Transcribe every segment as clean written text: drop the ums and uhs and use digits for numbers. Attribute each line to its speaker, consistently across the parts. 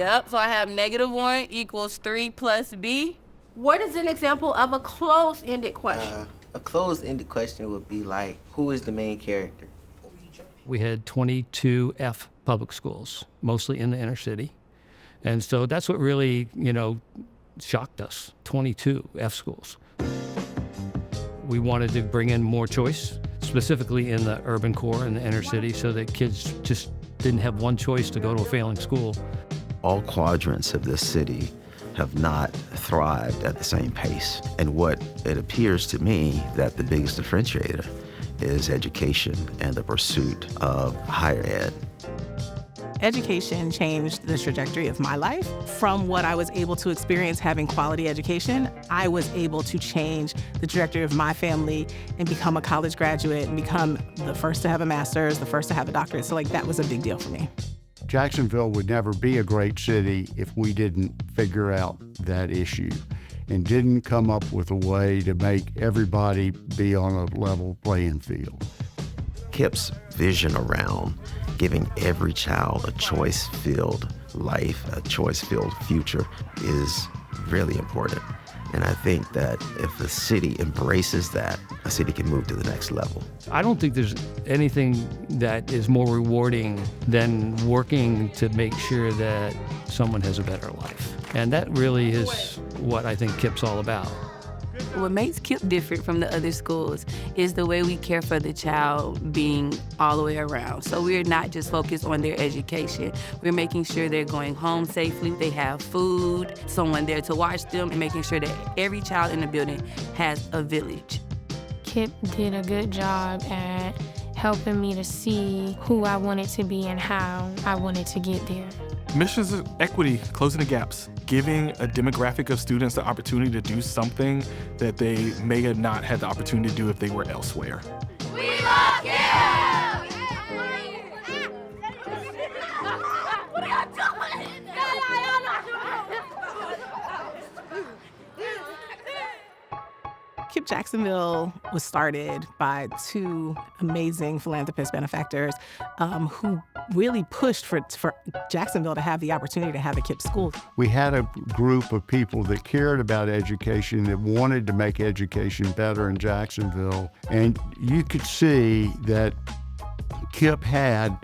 Speaker 1: Yep, so I have -1 equals 3 plus B.
Speaker 2: What is an example of a closed-ended question?
Speaker 3: A closed-ended question would be like, who is the main character?
Speaker 4: We had 22 F public schools, mostly in the inner city. And so that's what really, shocked us, 22 F schools. We wanted to bring in more choice, specifically in the urban core and the inner city, so that kids just didn't have one choice to go to a failing school.
Speaker 5: All quadrants of this city have not thrived at the same pace. And what it appears to me that the biggest differentiator is education and the pursuit of higher ed.
Speaker 6: Education changed the trajectory of my life. From what I was able to experience having quality education, I was able to change the trajectory of my family and become a college graduate and become the first to have a master's, the first to have a doctorate. So that was a big deal for me.
Speaker 7: Jacksonville would never be a great city if we didn't figure out that issue and didn't come up with a way to make everybody be on a level playing field.
Speaker 5: KIPP's vision around giving every child a choice-filled life, a choice-filled future is really important. And I think that if the city embraces that, a city can move to the next level.
Speaker 4: I don't think there's anything that is more rewarding than working to make sure that someone has a better life. And that really is what I think KIPP's all about.
Speaker 1: What makes KIPP different from the other schools is the way we care for the child being all the way around. So we're not just focused on their education. We're making sure they're going home safely, they have food, someone there to watch them, and making sure that every child in the building has a village.
Speaker 8: KIPP did a good job at helping me to see who I wanted to be and how I wanted to get there.
Speaker 9: Missions of equity, closing the gaps, giving a demographic of students the opportunity to do something that they may have not had the opportunity to do if they were elsewhere.
Speaker 2: We love KIPP! What are y'all doing?
Speaker 6: KIPP Jacksonville was started by two amazing philanthropist benefactors who really pushed for Jacksonville to have the opportunity to have a KIPP school.
Speaker 7: We had a group of people that cared about education, that wanted to make education better in Jacksonville. And you could see that KIPP had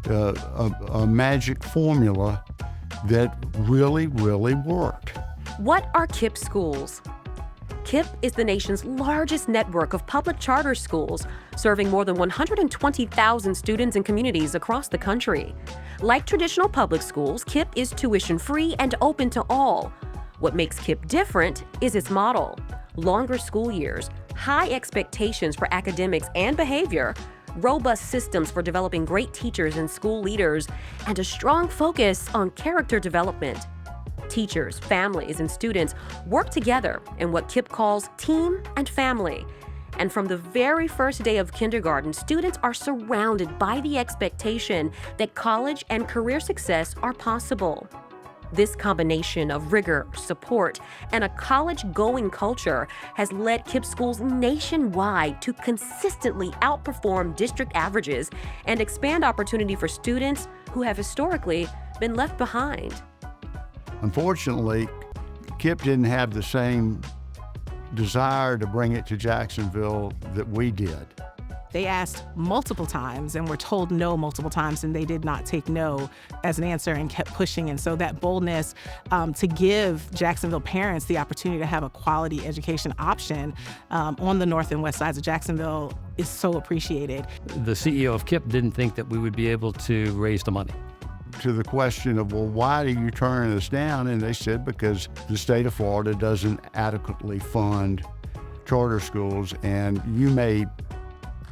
Speaker 7: a magic formula that really, really worked.
Speaker 10: What are KIPP schools? KIPP is the nation's largest network of public charter schools, serving more than 120,000 students and communities across the country. Like traditional public schools, KIPP is tuition-free and open to all. What makes KIPP different is its model: longer school years, high expectations for academics and behavior, robust systems for developing great teachers and school leaders, and a strong focus on character development. Teachers, families, and students work together in what KIPP calls team and family. And from the very first day of kindergarten, students are surrounded by the expectation that college and career success are possible. This combination of rigor, support, and a college-going culture has led KIPP schools nationwide to consistently outperform district averages and expand opportunity for students who have historically been left behind.
Speaker 7: Unfortunately, KIPP didn't have the same desire to bring it to Jacksonville that we did.
Speaker 6: They asked multiple times and were told no multiple times, and they did not take no as an answer and kept pushing. And so that boldness to give Jacksonville parents the opportunity to have a quality education option on the north and west sides of Jacksonville is so appreciated.
Speaker 4: The CEO of KIPP didn't think that we would be able to raise the money.
Speaker 7: To the question of, well, why are you turning us down? And they said, because the state of Florida doesn't adequately fund charter schools, and you may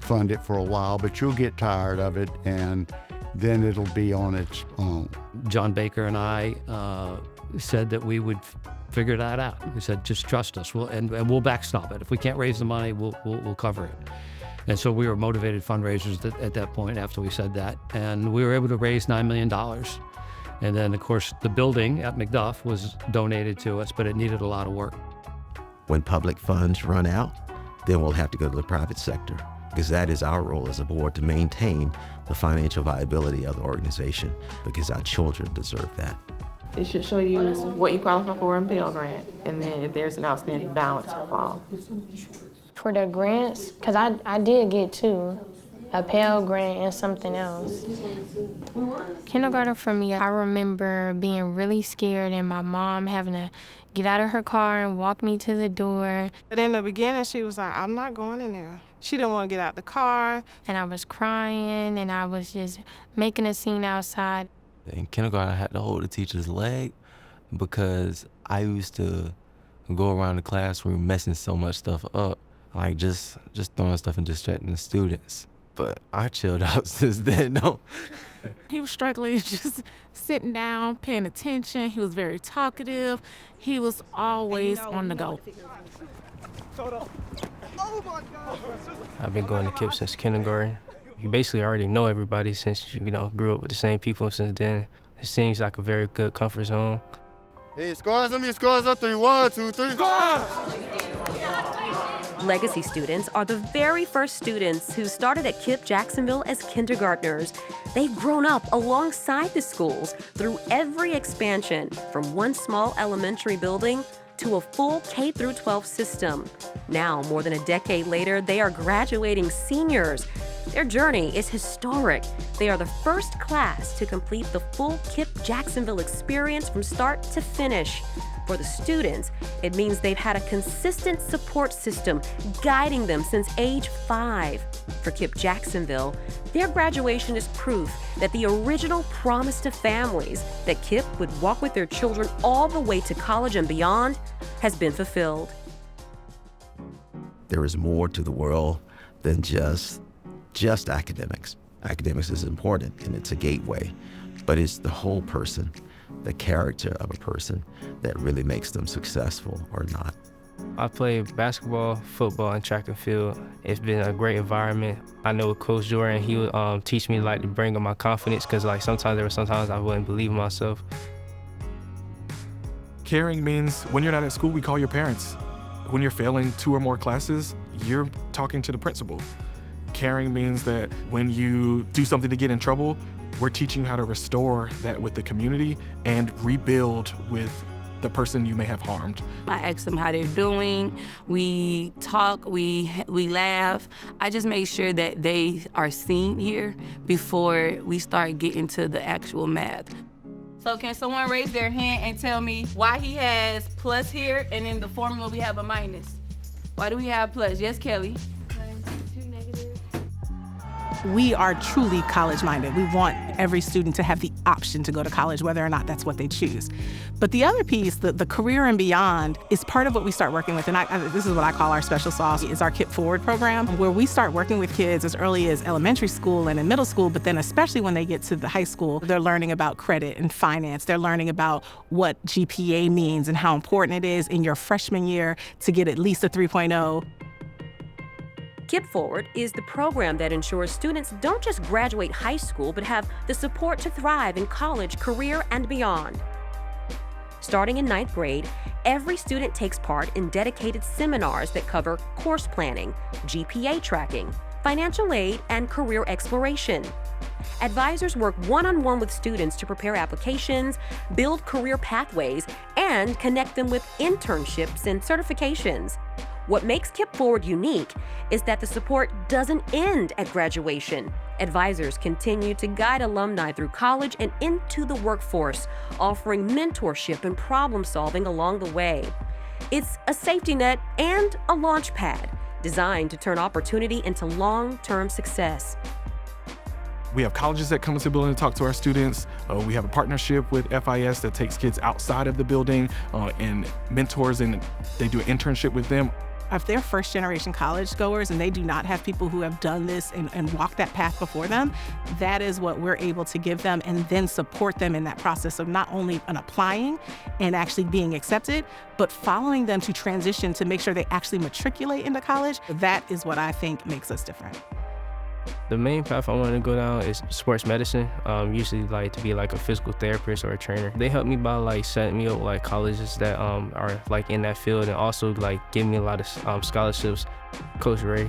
Speaker 7: fund it for a while, but you'll get tired of it, and then it'll be on its own.
Speaker 4: John Baker and I said that we would figure that out. We said, just trust us, and we'll backstop it. If we can't raise the money, we'll cover it. And so we were motivated fundraisers at that point after we said that. And we were able to raise $9 million. And then, of course, the building at McDuff was donated to us, but it needed a lot of work.
Speaker 5: When public funds run out, then we'll have to go to the private sector, because that is our role as a board, to maintain the financial viability of the organization, because our children deserve that.
Speaker 11: It should show you what you qualify for in Pell Grant, and then if there's an outstanding balance to fall.
Speaker 8: For the grants, because I did get two, a Pell Grant and something else. Kindergarten for me, I remember being really scared and my mom having to get out of her car and walk me to the door.
Speaker 12: But in the beginning, she was like, I'm not going in there. She didn't want to get out the car.
Speaker 8: And I was crying and I was just making a scene outside.
Speaker 13: In kindergarten, I had to hold the teacher's leg because I used to go around the classroom messing so much stuff up, like just throwing stuff and distracting the students. But I chilled out since then, though.
Speaker 6: He was struggling, just sitting down, paying attention. He was very talkative. He was always on the go.
Speaker 14: I've been going to KIPP since kindergarten. You basically already know everybody since you grew up with the same people since then. It seems like a very good comfort zone.
Speaker 15: Hey, scores, let me scores up 3, 1, 2, 3.
Speaker 10: Legacy students are the very first students who started at KIPP Jacksonville as kindergartners. They've grown up alongside the schools through every expansion, from one small elementary building to a full K-12 system. Now, more than a decade later, they are graduating seniors. Their journey is historic. They are the first class to complete the full KIPP Jacksonville experience from start to finish. For the students, it means they've had a consistent support system guiding them since age 5. For KIPP Jacksonville, their graduation is proof that the original promise to families that KIPP would walk with their children all the way to college and beyond has been fulfilled.
Speaker 5: There is more to the world than just academics. Academics is important and it's a gateway, but it's the whole person, the character of a person that really makes them successful or not.
Speaker 14: I played basketball, football, and track and field. It's been a great environment. I know with Coach Jordan, he would teach me to bring up my confidence because sometimes I wouldn't believe in myself.
Speaker 9: Caring means when you're not at school, we call your parents. When you're failing 2 or more classes, you're talking to the principal. Caring means that when you do something to get in trouble, we're teaching you how to restore that with the community and rebuild with the person you may have harmed.
Speaker 1: I ask them how they're doing. We talk, we laugh. I just make sure that they are seen here before we start getting to the actual math. So can someone raise their hand and tell me why he has plus here and in the formula we have a minus? Why do we have plus? Yes, Kelly.
Speaker 6: We are truly college-minded. We want every student to have the option to go to college, whether or not that's what they choose. But the other piece, the career and beyond, is part of what we start working with. And this is what I call our special sauce, is our KIPP Forward program, where we start working with kids as early as elementary school and in middle school, but then especially when they get to the high school, they're learning about credit and finance. They're learning about what GPA means and how important it is in your freshman year to get at least a 3.0.
Speaker 10: KIPP Forward is the program that ensures students don't just graduate high school, but have the support to thrive in college, career, and beyond. Starting in 9th grade, every student takes part in dedicated seminars that cover course planning, GPA tracking, financial aid, and career exploration. Advisors work one-on-one with students to prepare applications, build career pathways, and connect them with internships and certifications. What makes KIPP Forward unique is that the support doesn't end at graduation. Advisors continue to guide alumni through college and into the workforce, offering mentorship and problem solving along the way. It's a safety net and a launch pad designed to turn opportunity into long-term success.
Speaker 9: We have colleges that come into the building to talk to our students. We have a partnership with FIS that takes kids outside of the building and mentors, and they do an internship with them.
Speaker 6: If they're first-generation college goers and they do not have people who have done this and walked that path before them, that is what we're able to give them and then support them in that process of not only applying and actually being accepted, but following them to transition to make sure they actually matriculate into college. That is what I think makes us different.
Speaker 14: The main path I want to go down is sports medicine. Usually to be a physical therapist or a trainer. They help me by setting me up colleges that are in that field, and also giving me a lot of scholarships. Coach Ray,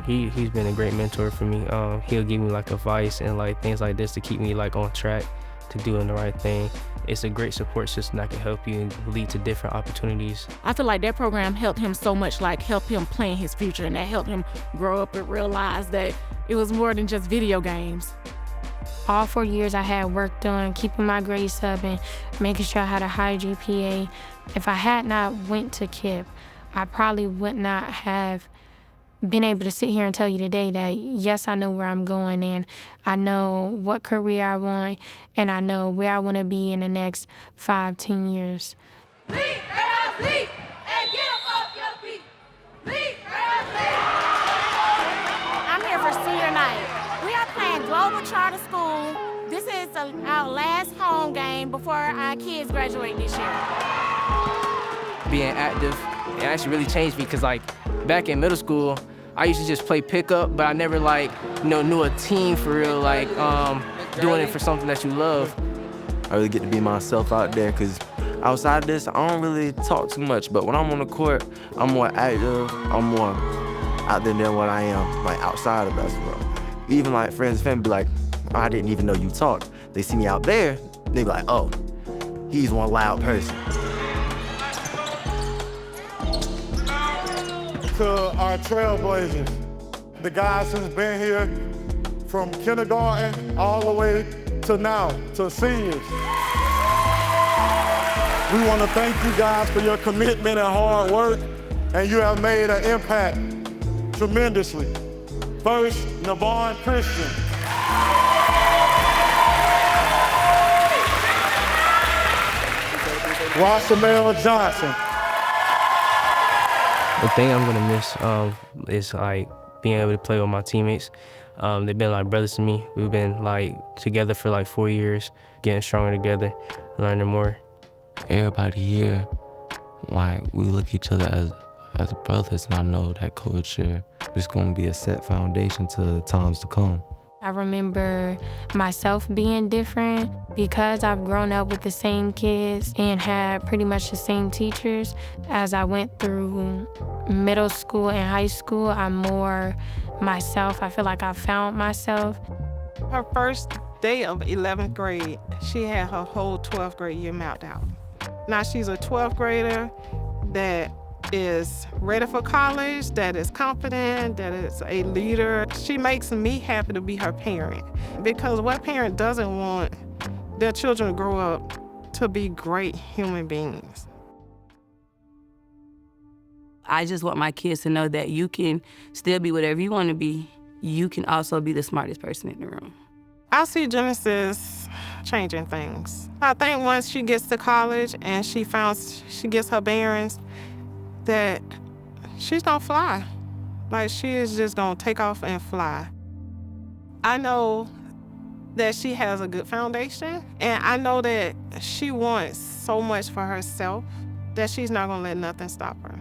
Speaker 14: he's been a great mentor for me. He'll give me advice and things like this to keep me on track. to doing the right thing. It's a great support system that can help you and lead to different opportunities.
Speaker 16: I feel like that program helped him so much, like help him plan his future, and that helped him grow up and realize that it was more than just video games.
Speaker 8: All 4 years I had work done, keeping my grades up and making sure I had a high GPA. If I had not went to KIPP, I probably would not have been able to sit here and tell you today that yes, I know where I'm going and I know what career I want and I know where I want to be in the next 5-10 years.
Speaker 2: Leap, girls, leap, and get up your feet. Leap, girls, leap.
Speaker 16: I'm here for senior night. We are playing Global Charter School. This is our last home game before our kids graduate this year.
Speaker 14: Being active, it actually really changed me because like back in middle school, I used to just play pickup, but I never knew a team for real, doing it for something that you love.
Speaker 13: I really get to be myself out there because outside of this, I don't really talk too much, but when I'm on the court, I'm more active, I'm more out there than what I am outside of basketball. Even friends and family be like, oh, I didn't even know you talked. They see me out there, they be like, oh, he's one loud person.
Speaker 15: To our trailblazers, the guys who's been here from kindergarten all the way to now, to seniors. We want to thank you guys for your commitment and hard work, and you have made an impact tremendously. First, Navon Christian. Rossamel Johnson.
Speaker 14: The thing I'm gonna miss is being able to play with my teammates. They've been like brothers to me. We've been together for 4 years, getting stronger together, learning more.
Speaker 13: Everybody here, we look at each other as brothers, and I know that culture is gonna be a set foundation to the times to come.
Speaker 8: I remember myself being different because I've grown up with the same kids and had pretty much the same teachers. As I went through middle school and high school, I'm more myself. I feel like I found myself.
Speaker 12: Her first day of 11th grade, she had her whole 12th grade year mapped out. Now she's a 12th grader that is ready for college, that is confident, that is a leader. She makes me happy to be her parent because what parent doesn't want their children to grow up to be great human beings?
Speaker 1: I just want my kids to know that you can still be whatever you want to be. You can also be the smartest person in the room.
Speaker 12: I see Genesis changing things. I think once she gets to college and she gets her bearings, that she's gonna fly. She is just gonna take off and fly. I know that she has a good foundation, and I know that she wants so much for herself that she's not gonna let nothing stop her.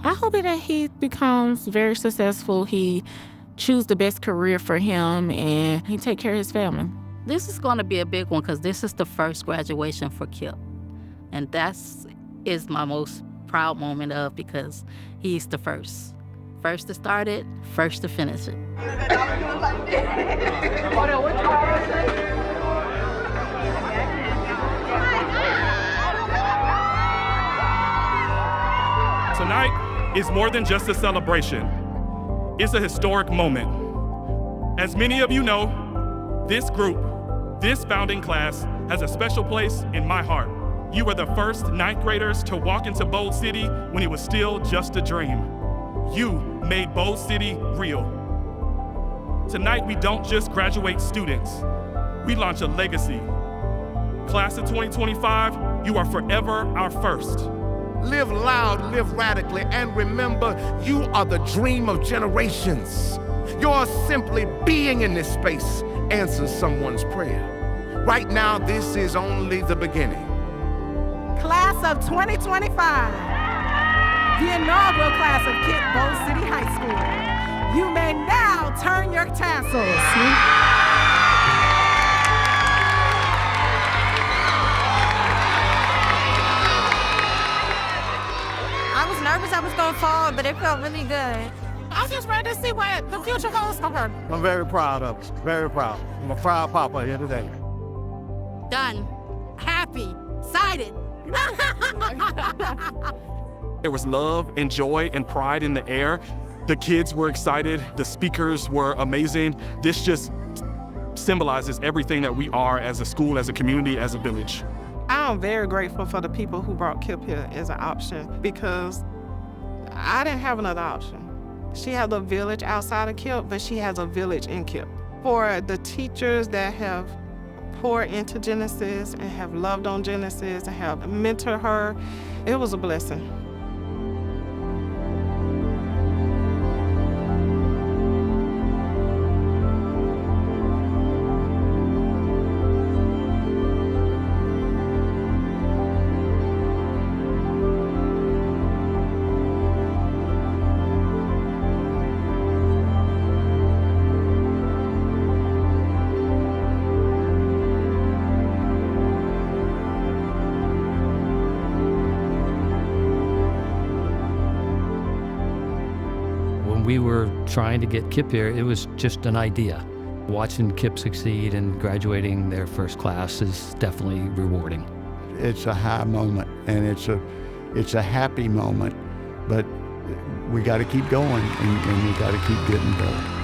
Speaker 16: I hope that he becomes very successful. He choose the best career for him, and he take care of his family.
Speaker 17: This is going to be a big one because this is the first graduation for KIPP, and is my most proud moment because he's the first to start it, first to finish it.
Speaker 9: Tonight is more than just a celebration. It's a historic moment. As many of you know, this group, this founding class, has a special place in my heart. You were the first 9th graders to walk into Bold City when it was still just a dream. You made Bold City real. Tonight, we don't just graduate students, we launch a legacy. Class of 2025, you are forever our first.
Speaker 18: Live loud, live radically, and remember, you are the dream of generations. Your simply being in this space answers someone's prayer. Right now, this is only the beginning.
Speaker 6: Class of 2025, the inaugural class of KIPP Bold City High School. You may now turn your tassels.
Speaker 2: I was nervous I was gonna fall, but it felt really good.
Speaker 12: I'm just ready to see what the future holds for her.
Speaker 15: I'm very proud of her, very proud. I'm a proud papa here today.
Speaker 16: done, happy, excited.
Speaker 9: There was love and joy and pride in the air. The kids were excited. The speakers were amazing. This just symbolizes everything that we are as a school, as a community, as a village.
Speaker 12: I'm very grateful for the people who brought KIPP here as an option because I didn't have another option. She has a village outside of KIPP, but she has a village in KIPP. For the teachers that have poured into Genesis and have loved on Genesis and have mentored her, it was a blessing.
Speaker 4: We were trying to get KIPP here, it was just an idea. Watching KIPP succeed and graduating their first class is definitely rewarding.
Speaker 7: It's a high moment, and it's a happy moment, but we got to keep going, and we got to keep getting better.